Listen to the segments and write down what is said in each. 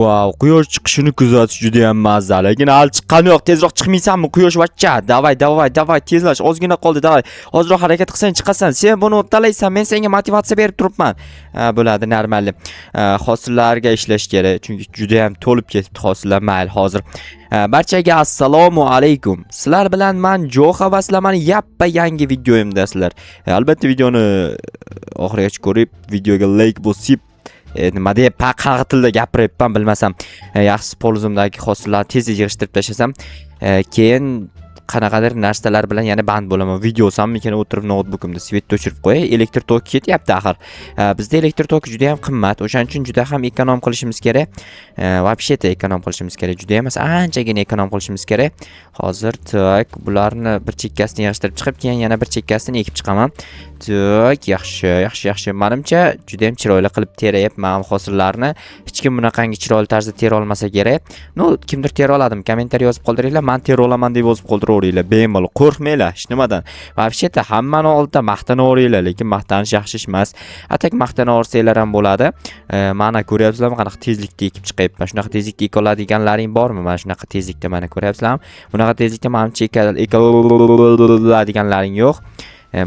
Wow, quyosh chiqishini kuzatish juda ham mazza. Lekin hali chiqqani yo'q. Tezroq chiqmaysanmi? Quyosh vachcha. Davay, tezlash. Ozgina qoldi, davay. Ozroq harakat qilsang chiqasan. Sen buni uddalaysan, men senga motivatsiya berib turibman. Bo'ladi, normal. Hosillarga ishlash kerak, chunki juda ham to'lib ketibdi hosillar. Mayli, hozir. Barchaga assalomu alaykum. Sizlar bilan men Jo'xa va sizlarni yappa yangi videoyimdasizlar. Albatta videoni oxirigacha ko'rib, videoga like bosib nima deb qanaqa tilda gapiryapman bilmasam, yaxshi polizimdagi hosillarni tez yig'ishtirib tashlasam, keyin qanaqadir narsalar bilan yana band bo'laman. Videosammikin o'tirib notebookimda svetni o'chirib qo'yay. Elektr toki ketyapti axir. Bizda elektr toki juda ham qimmat. O'shaning uchun juda ham ekonom qilishimiz kerak. Вообще-то ekonom qilishimiz kerak. Juda emas, anchagina ekonom qilishimiz kerak. Hozir tak bularni bir chekkasini yig'ishtirib chiqib, keyin yana bir chekkasini ekib chiqaman. Tak, yaxshi. Menimcha juda ham chiroyli qilib terayapman hosillarni. Hech kim bunaqangi chiroyli tarzda tera olmasa kerak. Kimdir tera oladimi? Kommentariy yozib qoldiringlar. Men tera olaman deb yozib qoldiravering. Bemalol, qo'rqmanglar hech nimadan. Вообще-то hammani oldida maqtanaveringlar, lekin maqtanish yaxshi emas. Atak maqtanaversanglar ham bo'ladi. Mana ko'ryapsizlarmi, qanaqa tezlikda ekib chiqyapman. Shunaqa tezlikda eka oladiganlaring bormi? Mana shunaqa tezlikda mana ko'ryapsizlarmi? Bunaqa tezlikda menimcha eka oladiganlaring yo'q.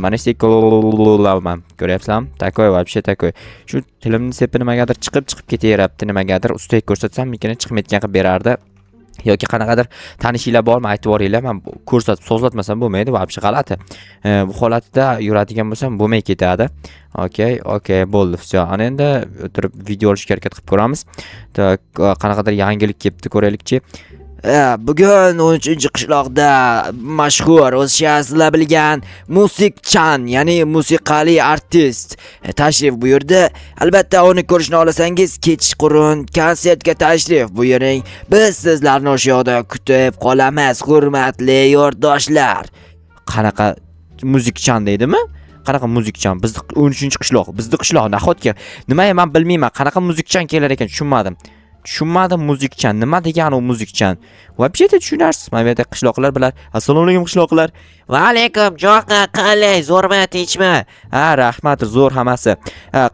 Mana shu ekolaman. Ko'ryapsizlarmi? Takoy, вообще takoy. Shu tilimni sepi nimagadir chiqib ketaveribdi, nimagadir ustiga ko'rsatsam, mekani chiqmayotgan qilib berardi. Yoki qanaqadir tanishinglar bormi, aytib yuboringlar. Men ko'rsatib so'zlatmasam bo'lmaydi, вообще g'alati. Bu holatda yuradigan bo'lsam bo'lmay ketadi. Okey, bo'ldi. Всё. Ana endi o'tirib video olishga harakat qilib ko'ramiz. Qanaqadir yangilik kelibdi, ko'raylikchi. Bugun 13-qishloqda mashhur o'zingizlar bilgan musikchan, ya'ni musiqali artist tashrif buyurdi. Albatta uni ko'rishni olasangiz kechqurun konsertga tashrif buyuring. Biz sizlarni o'sha yerda kutib qolamiz, hurmatli yurtdoshlar. Qanaqa musikchan deydimi? Qanaqa musikchan? Bizda 13-qishloq, bizda qishloq nahotki. Nima men bilmayman, qanaqa musikchan kelar ekan, tushunmadim muzikchan. Nima degani u muzikchan? Вообще-то tushunarsiz. Mana bu yerda qishloqlar bilan. Assalomu alaykum qishloqlar. Va alaykum Jo'xa, qalay, zo'rmi, tinchmi? Rahmat, zo'r hammasi.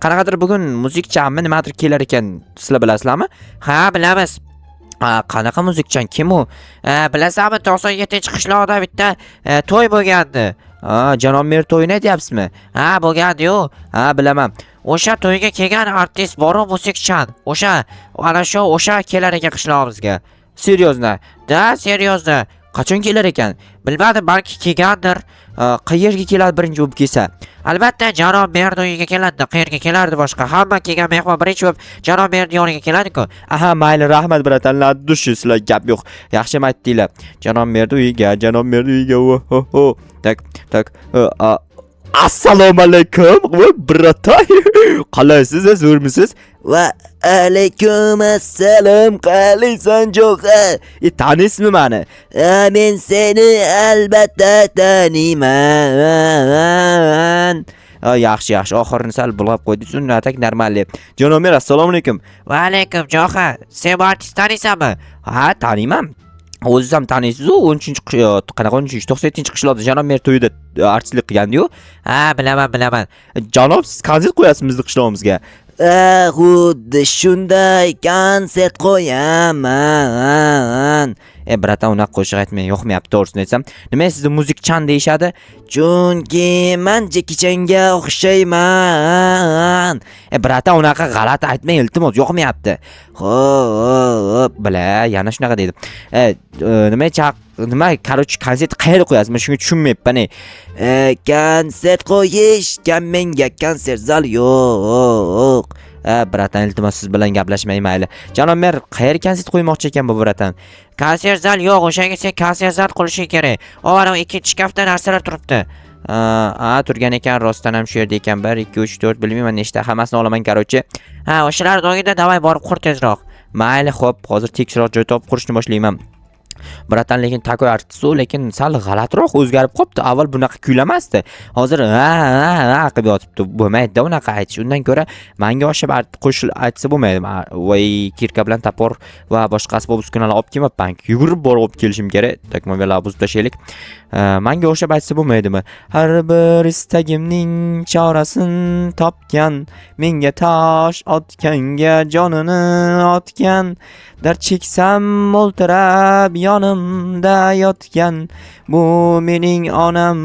Qanaqadir bugun muzikchanmi, nimadir kelar ekan, sizlar bilasizlarmi? Ha, bilamiz. Qanaqa muzikchan? Kim u? Bilasizmi, 97-qishloqda bitta to'y bo'lgandi. Janob mer to'yini aytyapsizmi? Bo'lgandi-yu. Bilaman. O'sha to'yga kelgan artist bor-u, musikchan. O'sha kelar ekan qishlog'imizga. Seriozna? Seriozna. Qachon kelar ekan? Bilmadim, balki kelgandir. Qayerga keladi birinchi bo'lib kelsa? Albatta janob mer to'yiga keladi. Qayerga kelardi boshqa? Hamma kelgan mehmon birinchi bo'lib janob mer yoniga keladi-ku. Mayli, rahmat bratanlar, dushi sizlar gap yo'q. Yaxshi aytdinglar. Janob mer to'yiga. Tak. Assalomu alaykum, bratay. Qalaysiz, zo'rmisiz? Va alaykum assalom, qalaysan Jo'xa? Taniysizmi meni? Men seni albatta taniyman. Yaxshi, oxirini sal bulg'ab qo'ydingiz, atak normal. Janob mer, assalomu alaykum. Va alaykum Jo'xa. Sen bu artist taniysanmi? Taniyman. O'zingiz ham taniysiz-ku, 97-qishloqda janob mer to'yida artistlik qilgandi-yu. Bilaman. Janob, siz konsert qo'yasizmi bizning qishlog'imizga? Xuddi shunday konsert qo'yaman. Bratan, unaqa qo'shiq aytmang, yo'qmayapti, to'g'risini aytsam. Nima sizni muzikchan deyshadi? Chunki men Jeki Changa o'xshayman. Bratan, unaqa g'alati aytmang, iltimos, yo'qmayapti. Xo'p, bila, yana shunaqa deydi. Nima, qarochi konsert qayerda qo'yasiz? Men shunga tushunmayapman. Konsert qo'yishga menga konsert zal yo'q. Bratan, iltimos siz bilan gaplashmay mayli. Janob mer, qayerga konsert qo'ymoqchi ekan bu bratan? Konsert zal yo'q, o'shanga sen konsert zal qilishing kerak. Mana ikkinchi shkafda narsalar turibdi. Turgan ekan, rostdan ham shu yerda ekan. 1 2 3 4 bilmayman nechta, hammasini olaman qarochi. O'shalar do'g'ida davay borib qur tezroq. Mayli, xo'p, hozir tekisroq joy topib qurishni boshlayman. Bratan lekin takoy artisti u, lekin sal g'alatiroq o'zgarib qopti. Avval bunaqa kuylamasdi. Hozir ha qilib yotibdi. Bo'lmaydi-da unaqa aytish. Undan ko'ra menga o'xshab qo'shil aytsa bo'lmaydi. Voy, kirka bilan topor va boshqa asbob uskunalar olib kelmabman. Yugurib borib olib kelishim kerak. Takmovalar buzib tashlaylik. Menga o'xshab aytsa bo'lmaydimi? Har bir istagimning chorasin topgan, menga tosh otganga jonini otgan, dard cheksam o'ltirab yonimda yotgan, bu mening onam,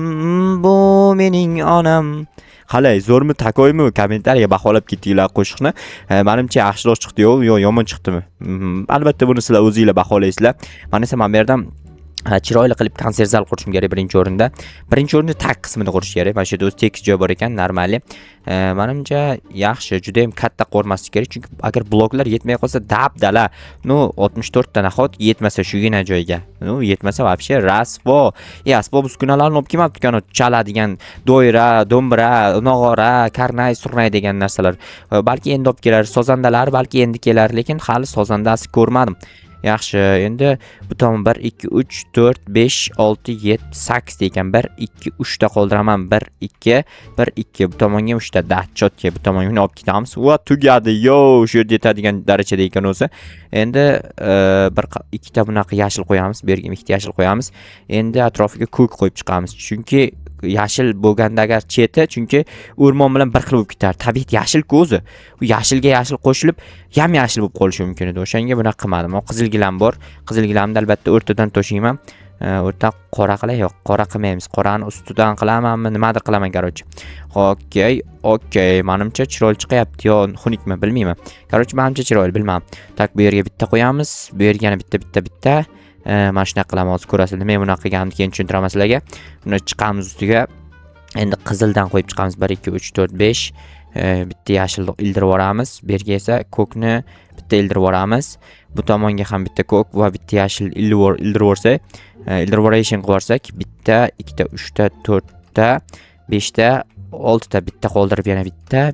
bu mening onam. Qalay, zo'rmi, takoymi? Kommentariyaga baholab ketinglar qo'shiqni. Menimcha yaxshiroq chiqdi-yu, yo yomon chiqdimi? Albatta buni sizlar o'zingizlar baholaysizlar. Mana esa men bu yerdan chiroyli qilib konsert zal qurishim kerak birinchi o'rinda. Birinchi o'rinda tag qismini qurish kerak. Mana shu yerda o'z tekis joy bor ekan, normali. Menimcha yaxshi, juda ham katta qo'rmaslik kerak, chunki agar bloklar yetmay qolsa dab-dala. 64 ta nahot yetmasa shugina joyga. Yetmasa вообще rasvo. Asbob uskunalarni olib kelmabdi ekan, chaladigan doira, do'mbira, nog'ora, karnay, surnay degan narsalar. Balki endi olib kelar, sozandalar balki endi kelar, lekin hali sozandasi ko'rmadim. Yaxshi, endi bu tomon 1 2 3 4 5 6 7 8 ekan. 1 2 3 ta qoldiraman. 1 2 1 2 bu tomonga 3 ta dachotga bu tomonga olib ketamiz. Va tugadi. Yo, shu yerda yetadigan darajada ekan o'zi. Endi bir ikkita bunaqa yashil qo'yamiz. Bu yerga ikkita yashil qo'yamiz. Endi atrofiga ko'k qo'yib chiqamiz. Chunki yashil bo'lganda agar cheti, chunki o'rmon bilan bir xil bo'lib ketar. Tabiat yashil-ku o'zi. U yashilga yashil qo'shilib, yam yashil bo'lib qolishi mumkin edi. O'shanga bunaqa qilmadim. Qizil gilam bor. Qizil gilamni albatta o'rtadan to'shayman. O'rta qora qilay, yo'q, qora qilmaymiz. Qorani ustidan qilamanmi, nimadir qilaman, qarochi. Okey, menimcha chiroyli chiqyapti yo xunukmi, bilmayman. Qarochi menimcha chiroyli, bilmadim. Tak, bu yerga bitta qo'yamiz. Bu yerga yana bitta. Mana shunaqa qilamiz, hozir ko'rasizlar. Men bunaqa qilganimni keyin tushuntiraman sizlarga. Buni chiqamiz ustiga. Endi qizildan qo'yib chiqamiz. 1 2 3 4 5. Bitta yashil ildirib yuboramiz. Bu yerga esa ko'kni bitta ildirib yuboramiz. Bu tomonga ham bitta ko'k va bitta yashil ildirib yuborsak, ildirib yuborsak, bitta, ikkita, 3 ta, 4 ta, 5 ta, 6 ta, bitta qoldirib yana bitta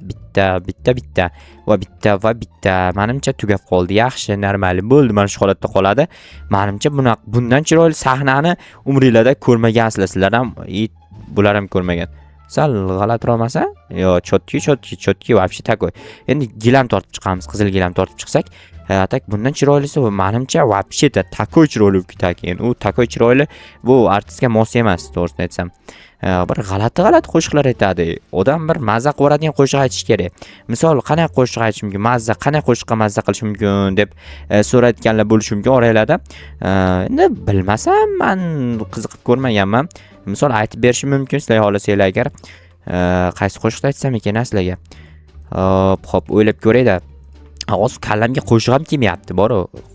va bitta. Menimcha tugab qoldi. Yaxshi, normal bo'ldi. Mana shu holatda qoladi. Menimcha bundan chiroyli sahnani umringlarda ko'rmagansizlar. Sizlar ham, bular ham ko'rmagan. Sal g'alatiroq emas-a? Yo, chotki вообще takoy. Endi gilam tortib chiqamiz. Qizil gilam tortib chiqsak, tak bundan chiroylisi menimcha вообще takoy chiroyli bo'lib ketar. U takoy chiroyli, bu artistga mos emas, to'g'risini aytsam. Bir g'alati qo'shiqlar aytadi. Odam bir mazza qiladigan qo'shiq aytish kerak. Misol, qanaqa qo'shiq aytish mumkin? Qanaqa qo'shiqqa mazza qilish mumkin deb so'rayotganlar bo'lishi mumkin oranglarda. Endi bilmasam, men qiziqib ko'rmaganman. Misol aytib berishim mumkin sizlar xohlasanglar agar. Qaysi qo'shiqni aytsam ekan sizlarga? Xo'p, o'ylab ko'rayda. Hozir kallamga qo'shiq ham kelmayapti. Bor,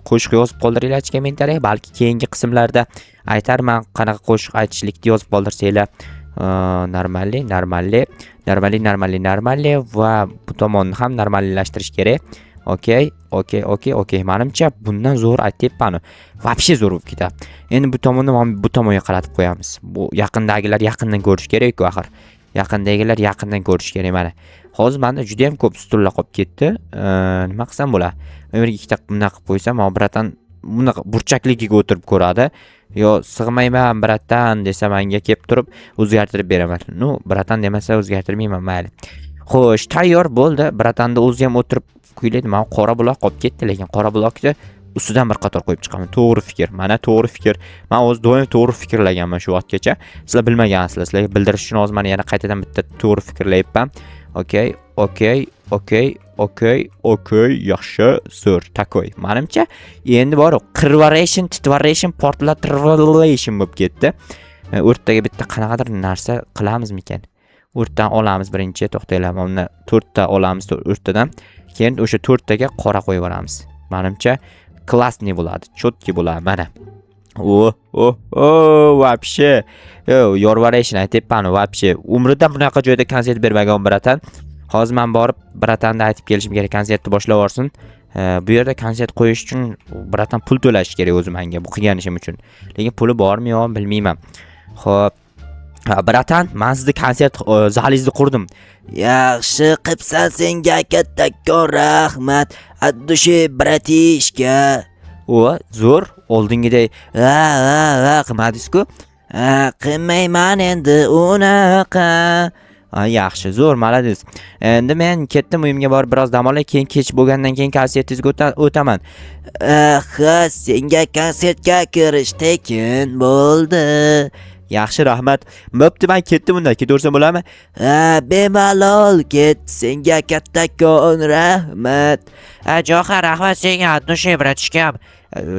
qo'shiq yozib qoldiringlar kommentariyaga, balki keyingi qismlarda aytarman qanaqa qo'shiq aytishlikni yozib qoldirsanglar. Normali va bu tomonni ham normallashtirish kerak. Okey. Menimcha bundan zo'r aytyapman. Вообще zo'r bo'lib ketadi. Endi bu tomonni bu tomonga qaratib qo'yamiz. Bu yaqindagilar yaqindan ko'rish kerak-ku axir. Yaqindagilar yaqindan ko'rish kerak mana. Hozir menda juda ham ko'p stullar qolib ketdi. Nima qilsam bo'ladi? Men ikkita bunaqa qilib qo'ysam, bratan bunaqa burchakligiga o'tirib ko'radi. Yo, sig'mayman bratan desa menga kelib turib o'zgartirib beraman. Bratan demasa o'zgartirmayman, mayli. Xo'sh, tayyor bo'ldi. Bratanda o'zi ham o'tirib kuylaydi. Men qora buloq qolib ketdi, lekin qora buloqni ustidan bir qator qo'yib chiqaman. To'g'ri fikr. Mana to'g'ri fikr. Men o'z doim to'g'ri fikrlaganman shu vaqtgacha. Sizlar bilmagansizlar. Sizlarga bildirish uchun hozir men yana qaytadan bitta to'g'ri fikrlayapman. Okey. Yaxshi, zo'r, takoy. Menimcha endi bor, qirvaration, titvaration, portlatation bo'lib ketdi. O'rtaga bitta qanaqadir narsa qilamizmikan? O'rtadan olamiz birinchi, to'xtanglar. Mana 4 ta olamiz o'rtadan. Keyin o'sha 4 taga qora qo'yib yuboramiz. Menimcha klassni bo'ladi, chotki bo'ladi mana. Вообще. Yorvaration aytibman, вообще. Umrida bunaqa joyda konsert bermagan bratan. Hozir men borib bratanda aytib kelishim kerak, konsertni boshlab yorsin. Bu yerda konsert qo'yish uchun bratan pul to'lash kerak o'zi menga bu qilgan ishim uchun. Lekin puli bormi yo'q bilmayman. Xo'p. Bratan, men sizni konsert zalingizni qurdim. Yaxshi qilibsan, senga kattakon rahmat. Addushi bratishka. Zo'r, oldingiday qilmadingiz-ku. Qilmayman endi unaqa. Yaxshi, zo'r, malades. Endi men ketdim uyimga borib biroz dam olay, keyin kech bo'lgandan keyin konsertingizga o'taman. Ha, senga konsertga kirish tekin bo'ldi. Yaxshi, rahmat. Bo'pti, men ketdim unda. Ketaversam bo'ladimi? Bemalol ket. Senga kattakon rahmat. Johar, rahmat senga, atnushey, bratishkam.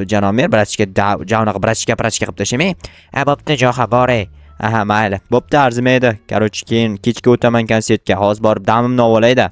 Janob mer, bratishka, javonaqa bratishka qilib tashamang. Bo'pti, Johar, boray. Aha, mayli. Bo'pti, arzimaydi. Keyin kechga o'taman konsertga. Hozir borib damimni olayda.